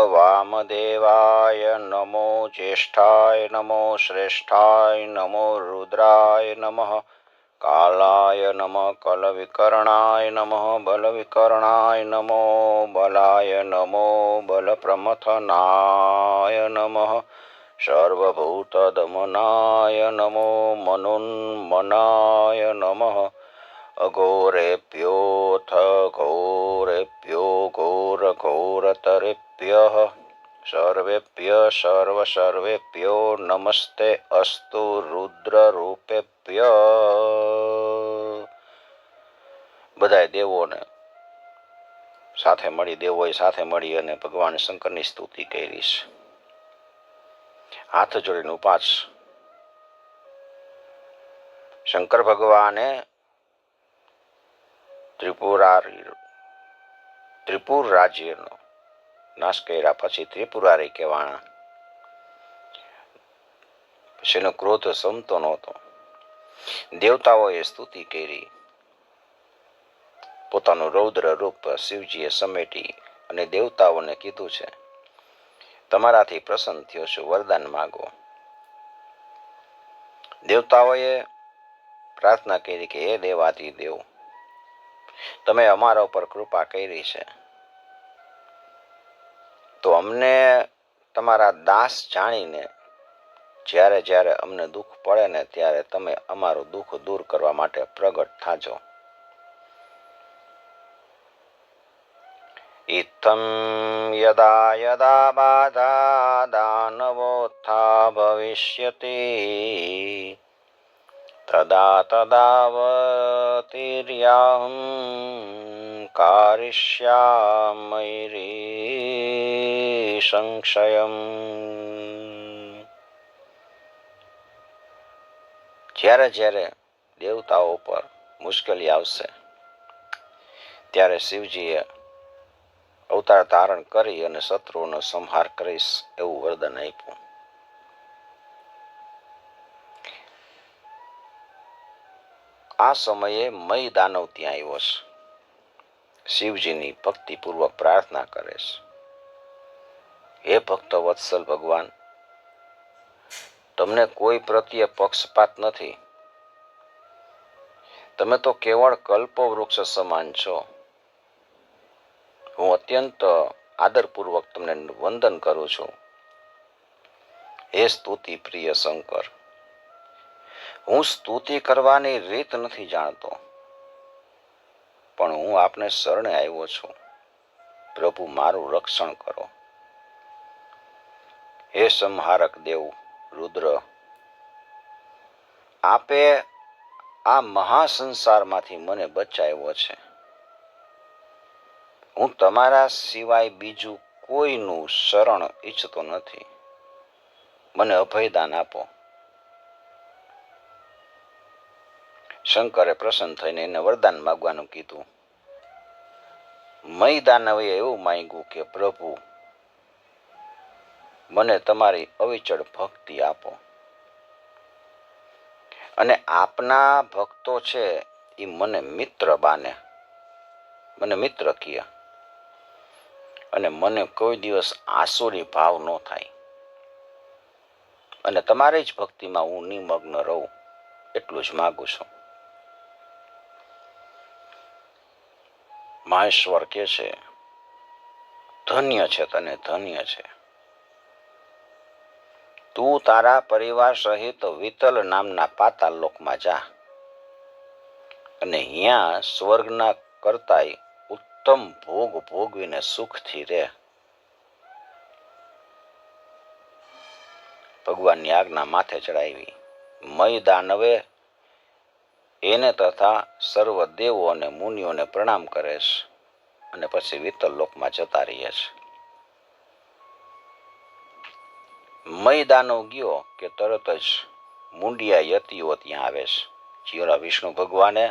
वामदेवाय नमो ज्येष्ठाय नमो श्रेष्ठाय नमो रुद्राय नमः कालाय नमः कलविकरणाय नमः बलविकरणाय नमो बलाय नमो बलप्रमथनाय नमः सर्वभूतदमनाय नमो मनुन्मनाय नमः अघोरेभ्योऽथ घोरेभ्यो घोरघोरतरेभ्यः सर्वेभ्यः सर्वेभ्यो नमस्ते अस्तु रुद्ररूपेभ्यः। બધાય દેવોને સાથે મળી દેવોએ સાથે મળી અને ભગવાન શંકરની સ્તુતિ કરી છે. હાથ જોડીને ઉપાસ. શંકર ભગવાને ત્રિપુર રાજ્યનો નાશ કર્યા પછી ત્રિપુરારી કહેવાના. પછી એનો ક્રોધ સમતો નહોતો. દેવતાઓએ સ્તુતિ કરી. પોતાનું રૌદ્ર રૂપ શિવજીએ સમેટી અને દેવતાઓને કીધું છે, તમારાથી પ્રસન્ન થયો છું, વરદાન માગો. દેવતાઓએ પ્રાર્થના કરી કે હે દેવાતી દેવ, તમે અમારા ઉપર કૃપા કરી છે તો અમને તમારા દાસ જાણીને જ્યારે જ્યારે અમને દુઃખ પડે ને ત્યારે તમે અમારું દુઃખ દૂર કરવા માટે પ્રગટ થાજો. ઇત્થં યદા યદા બાધા દાનવોત્થા ભવિષ્યતિ તદા તદાવતીર્યાહં કારિષ્યામિ સંશયમ. જ્યારે જ્યારે દેવતાઓ પર મુશ્કેલી આવશે ત્યારે શિવજીએ અવતાર ધારણ કરી અને શત્રુઓનો સંહાર કરીશ એવું વરદાન આપ્યું. આ સમયે મય દાનવ ત્યાં આવ્યો છે. શિવજીની ભક્તિપૂર્વક પ્રાર્થના કરે છે, હે ભક્ત વત્સલ ભગવાન, તમને કોઈ પ્રત્યે પક્ષપાત નથી. તમે તો કેવળ કલ્પવૃક્ષ સમાન છો. હું અત્યંત આદરપૂર્વક તમને વંદન કરું છું. હે સ્તુતિ પ્રિય શંકર, હું સ્તુતિ કરવાની રીત નથી જાણતો, પણ હું આપને શરણે આવ્યો છું. પ્રભુ, મારું રક્ષણ કરો. હે સંહારક દેવ રુદ્ર, આપે આ મહાસંસારમાંથી મને બચાવ્યો છે. હું તમારા સિવાય બીજું કોઈનું શરણ ઈચ્છતો નથી. મને અભયદાન આપો. શંકરે પ્રસન્ન થઈને એને વરદાન માગવાનું કીધું. મય દાનવે એવું માંગ્યું કે પ્રભુ, મને તમારી અવિચળ ભક્તિ આપો અને આપના ભક્તો છે એ મને મિત્ર બાને, મને મિત્ર કહે અને મને કોઈ દિવસ આસુરી ભાવ ન થાય અને તમારી જ ભક્તિમાં હું નિમગ્ન રહું, એટલું જ માગું છું. મહેશ્વર કે છે, ધન્ય છે તને, ધન્ય છે. તું તારા પરિવાર સહિત વિતલ નામના પાતાલ લોકમાં જા અને અહીંયા સ્વર્ગના કરતાય ઉત્તમ ભોગ ભોગવીને સુખથી રહે. ભગવાનની આજ્ઞા માથે ચડાવી મય દાનવે એને તથા સર્વ દેવો અને મુનિઓને પ્રણામ કરે છે અને પછી વિતલ લોકમાં જતા રહીએ છે. મય દાનવ ગયો કે તરત જ મુંડિયા યતિઓ ત્યાં આવે છે. જીવડા વિષ્ણુ ભગવાને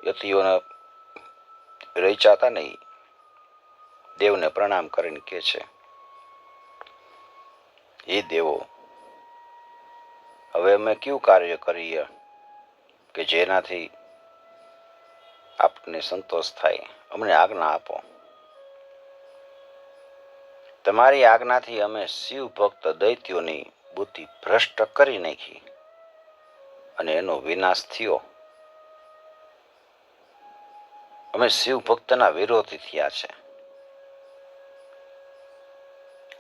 યતિઓને રચ્યા ને દેવને પ્રણામ કરીને કહે છે, એ દેવો, હવે અમે કયું કાર્ય કરીએ કે જેનાથી આપને સંતોષ થાય? અમને આજ્ઞા આપો. તમારી આજ્ઞાથી અમે શિવ ભક્ત દૈત્યોની બુદ્ધિ ભ્રષ્ટ કરી નાખી અને એનો વિનાશ થયો. અમે શિવ ભક્તના વિરોધી થયા છે.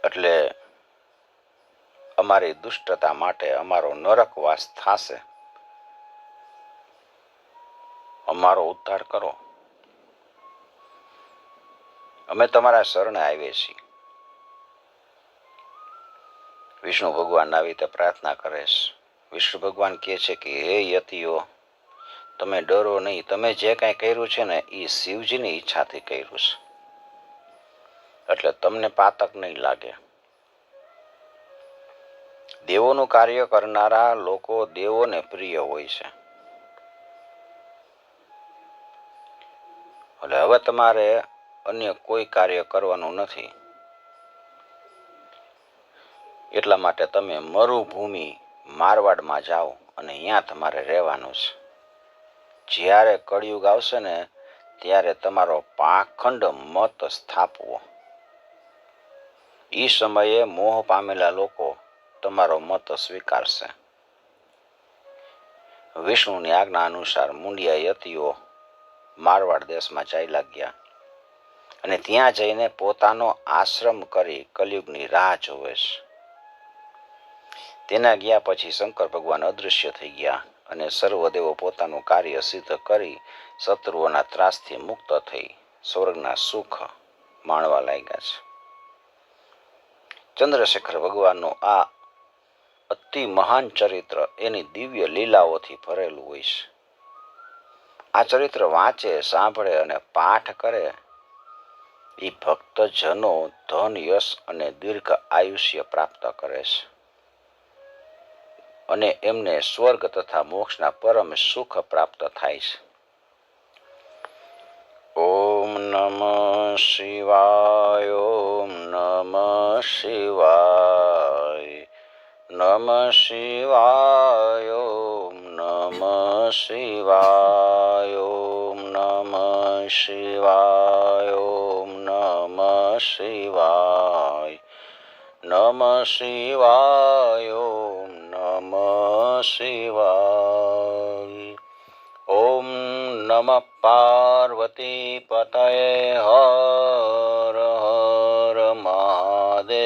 એટલે અમારી દુષ્ટતા માટે અમારો નરકવાસ થશે. અમારો ઉદ્ધાર કરો. અમે તમારા શરણે આવીએ છીએ. વિષ્ણુ ભગવાન આવી રીતે પ્રાર્થના કરે છે. વિષ્ણુ ભગવાન કહે છે કે હે યતિઓ, તમે ડરો નહીં. તમે જે કાંઈ કર્યું છે ને એ શિવજીની ઈચ્છાથી કર્યું છે, એટલે તમને પાતક નહીં લાગે. દેવોનું કાર્ય કરનારા લોકો દેવોને પ્રિય હોય છે. એટલે હવે તમારે અન્ય કોઈ કાર્ય કરવાનું નથી. એટલા માટે તમે મરુભૂમિ મારવાડમાં જાઓ અને અહીંયા તમારે રહેવાનું છે. જ્યારે કળિયુગ આવશે ને ત્યારે તમારો પાખંડ મત સ્થાપવો. એ સમયે મોહ પામેલા લોકો તમારો મત સ્વીકારશે. વિષ્ણુની આજ્ઞા અનુસાર મુંડિયા યતિઓ મારવાડ દેશમાં ચાલ્યા ગયા અને ત્યાં જઈને પોતાનો આશ્રમ કરી કલયુગની રાહ જોવે છે. તેના ગયા પછી શંકર ભગવાન અદૃશ્ય થઈ ગયા અને સર્વદેવો પોતાનું કાર્ય સિદ્ધ કરી શત્રુઓના ત્રાસથી મુક્ત થઈ સ્વર્ગના સુખ માણવા લાગ્યા છે. ચંદ્રશેખર ભગવાનનું આ અતિ મહાન ચરિત્ર એની દિવ્ય લીલાઓથી ભરેલું હોય છે. આ ચરિત્ર વાંચે, સાંભળે અને પાઠ કરે એ ભક્તજનો ધન, યશ અને દીર્ઘ આયુષ્ય પ્રાપ્ત કરે છે અને એમને સ્વર્ગ તથા મોક્ષના પરમ સુખ પ્રાપ્ત થાય છે. ઓમ નમઃ શિવાય. ઓમ નમઃ શિવાય. નમઃ શિવાય. ઓમ નમઃ શિવાય. ઓમ નમઃ શિવાય. ઓમ નમઃ શિવાય. નમઃ શિવાય. ઓમ નમઃ શિવાય. ઓમ નમઃ પાર્વતી પતયે. હર હર મહાદેવ.